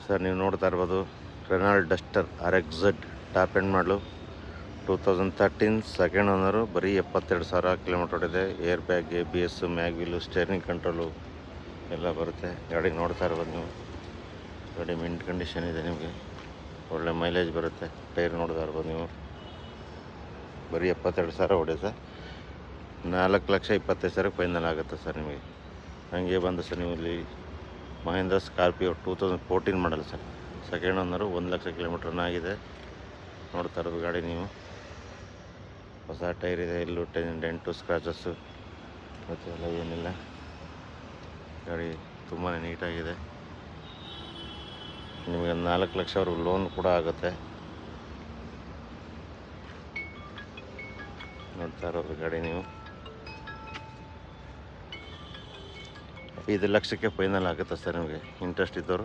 Sir ನೀವು ನೋಡ್ತಾ ಇರ್ಬೋದು Renault Duster RXZ top end ಮಾಡಲು 2013 ಸೆಕೆಂಡ್ ಓನರು. ಬರೀ 72,000 ಕಿಲೋಮೀಟರ್ ಓಡಿದೆ. Air bag, ABS, mag wheel, steering control ಎಲ್ಲ ಬರುತ್ತೆ. ಗಾಡಿ ನೋಡ್ತಾ ಇರ್ಬೋದು ನೀವು. ಗಾಡಿ ಮಿಂಟ್ ಕಂಡೀಷನ್ ಇದೆ, ನಿಮಗೆ ಒಳ್ಳೆ ಮೈಲೇಜ್ ಬರುತ್ತೆ. ಟೈರ್ ನೋಡ್ತಾ ಇರ್ಬೋದು ನೀವು. ಬರೀ 72,000 ಓಡಿದೆ ಸರ್. 4,25,000 ಫೈನಲ್ ಆಗುತ್ತೆ ಸರ್ ನಿಮಗೆ. ಹಾಗೆ ಬಂದು ಸರ್ ನೀವು ಇಲ್ಲಿ Mahindra Scorpio 2014 model sir. Second owner, 1,00,000 ಕಿಲೋಮೀಟ್ರನ್ನ ಆಗಿದೆ. ನೋಡ್ತಾ ಇರೋದು ಗಾಡಿ ನೀವು. ಹೊಸ ಟೈರ್ ಇದೆ. ಎಲ್ಲೂ ಡೆಂಟು ಸ್ಕ್ರಾಚಸ್ಸು ಮತ್ತು ಎಲ್ಲ ಏನಿಲ್ಲ. ಗಾಡಿ ತುಂಬಾ ನೀಟಾಗಿದೆ. ನಿಮಗೆ 4,00,000 ಲೋನ್ ಕೂಡ ಆಗುತ್ತೆ. ನೋಡ್ತಾ ಇರೋದು ಗಾಡಿ ನೀವು. 5 ಲಕ್ಷಕ್ಕೆ ಫೈನಲ್ ಆಗುತ್ತೆ ಸರ್ ನಿಮಗೆ. ಇಂಟ್ರೆಸ್ಟ್ ಇದ್ದವರು